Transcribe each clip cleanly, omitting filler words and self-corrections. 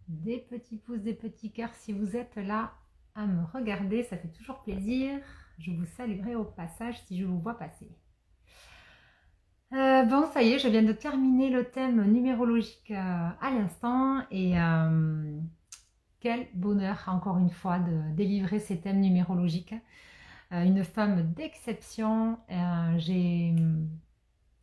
Des petits pouces, des petits cœurs si vous êtes là à me regarder, ça fait toujours plaisir. Je vous saluerai au passage si je vous vois passer. Bon, ça y est, je viens de terminer le thème numérologique à l'instant et quel bonheur encore une fois de délivrer ces thèmes numérologiques. Une femme d'exception, j'ai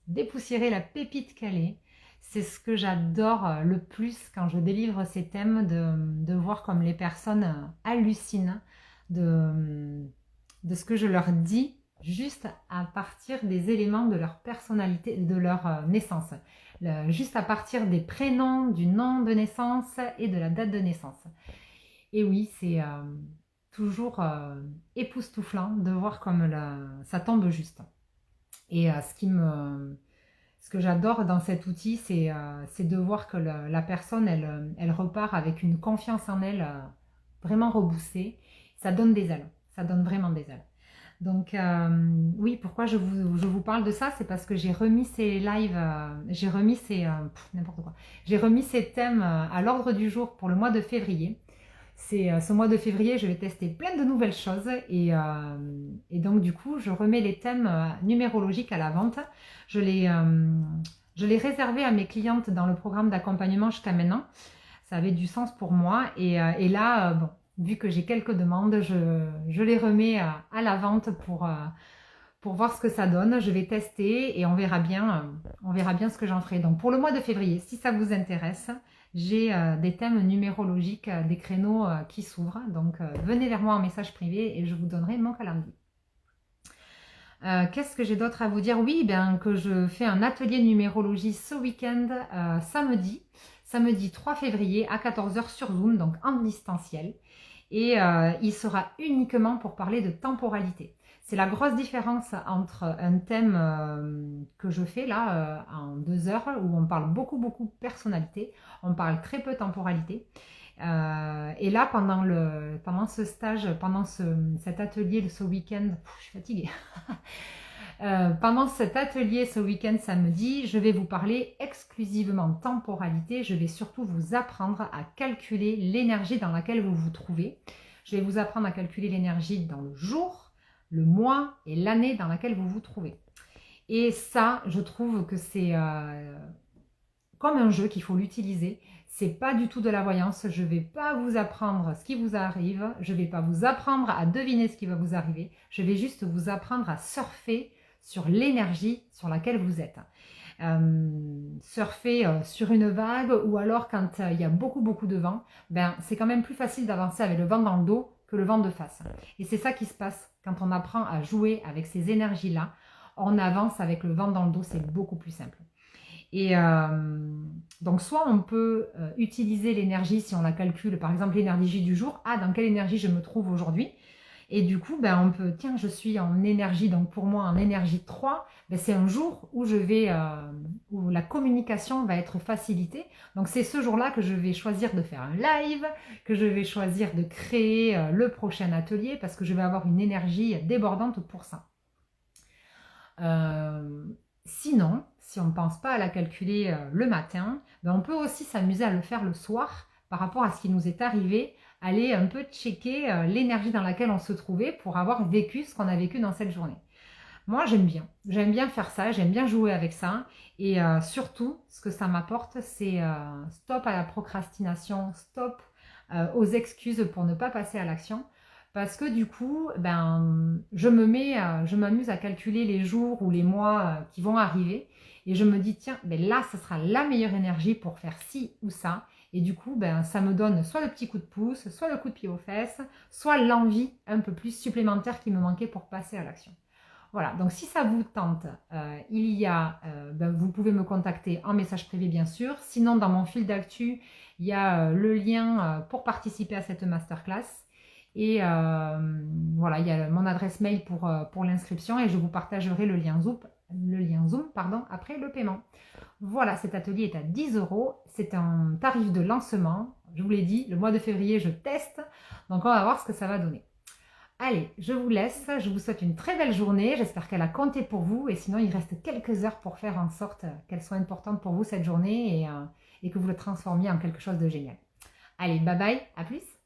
dépoussiérer la pépite qu'elle est. C'est ce que j'adore le plus quand je délivre ces thèmes, de voir comme les personnes hallucinent de ce que je leur dis juste à partir des éléments de leur personnalité, de leur naissance. Juste à partir des prénoms, du nom de naissance et de la date de naissance. Et oui, c'est toujours époustouflant de voir comme ça tombe juste. Et ce que j'adore dans cet outil, c'est de voir que la personne, elle repart avec une confiance en elle vraiment reboostée. Ça donne des ailes, ça donne vraiment des ailes. Donc oui, pourquoi je vous parle de ça, c'est parce que j'ai remis ces lives, j'ai remis ces n'importe quoi, j'ai remis ces thèmes à l'ordre du jour pour le mois de février. C'est ce mois de février, je vais tester plein de nouvelles choses et donc du coup, je remets les thèmes numérologiques à la vente. Je les, euh, je les réservais à mes clientes dans le programme d'accompagnement jusqu'à maintenant. Ça avait du sens pour moi et là, bon, vu que j'ai quelques demandes, je les remets à la vente pour voir ce que ça donne. Je vais tester et on verra bien ce que j'en ferai. Donc pour le mois de février, si ça vous intéresse, j'ai des thèmes numérologiques, des créneaux qui s'ouvrent. Donc venez vers moi en message privé et je vous donnerai mon calendrier. Qu'est-ce que j'ai d'autre à vous dire? Oui, bien que je fais un atelier numérologie ce week-end, samedi 3 février à 14 heures sur Zoom, donc en distanciel. Et il sera uniquement pour parler de temporalité. C'est la grosse différence entre un thème que je fais là en 2 heures où on parle beaucoup personnalité, on parle très peu temporalité. Et là, pendant ce stage, cet atelier, ce week-end, je suis fatiguée. Pendant cet atelier, ce week-end samedi, je vais vous parler exclusivement temporalité. Je vais surtout vous apprendre à calculer l'énergie dans laquelle vous vous trouvez. Je vais vous apprendre à calculer l'énergie dans le jour, le mois et l'année dans laquelle vous vous trouvez. Et ça, je trouve que c'est comme un jeu qu'il faut l'utiliser. C'est pas du tout de la voyance. Je vais pas vous apprendre ce qui vous arrive. Je vais pas vous apprendre à deviner ce qui va vous arriver. Je vais juste vous apprendre à surfer sur l'énergie sur laquelle vous êtes. Surfer sur une vague ou alors quand il y a beaucoup de vent, ben, c'est quand même plus facile d'avancer avec le vent dans le dos que le vent de face. Et c'est ça qui se passe quand on apprend à jouer avec ces énergies-là. On avance avec le vent dans le dos, c'est beaucoup plus simple. Et donc, soit on peut utiliser l'énergie si on la calcule, par exemple l'énergie du jour. Ah, dans quelle énergie je me trouve aujourd'hui? Et du coup, ben, on peut, tiens, je suis en énergie, donc pour moi, en énergie 3, ben, c'est un jour où où la communication va être facilitée. Donc, c'est ce jour-là que je vais choisir de faire un live, que je vais choisir de créer le prochain atelier parce que je vais avoir une énergie débordante pour ça. Euh, Sinon, si on ne pense pas à la calculer le matin, ben on peut aussi s'amuser à le faire le soir par rapport à ce qui nous est arrivé, aller un peu checker l'énergie dans laquelle on se trouvait pour avoir vécu ce qu'on a vécu dans cette journée. Moi, j'aime bien faire ça, j'aime bien jouer avec ça et surtout, ce que ça m'apporte, c'est stop à la procrastination, stop aux excuses pour ne pas passer à l'action. Parce que du coup, ben, je m'amuse à calculer les jours ou les mois qui vont arriver. Et je me dis, tiens, ben là, ce sera la meilleure énergie pour faire ci ou ça. Et du coup, ben, ça me donne soit le petit coup de pouce, soit le coup de pied aux fesses, soit l'envie un peu plus supplémentaire qui me manquait pour passer à l'action. Voilà, donc si ça vous tente, ben, vous pouvez me contacter en message privé bien sûr. Sinon, dans mon fil d'actu, il y a le lien pour participer à cette masterclass. Et voilà, il y a mon adresse mail pour l'inscription et je vous partagerai le lien Zoom pardon, après le paiement. Voilà, cet atelier est à 10 euros. C'est un tarif de lancement. Je vous l'ai dit, le mois de février, je teste. Donc, on va voir ce que ça va donner. Allez, je vous laisse. Je vous souhaite une très belle journée. J'espère qu'elle a compté pour vous. Et sinon, il reste quelques heures pour faire en sorte qu'elle soit importante pour vous cette journée. et que vous le transformiez en quelque chose de génial. Allez, bye bye, à plus!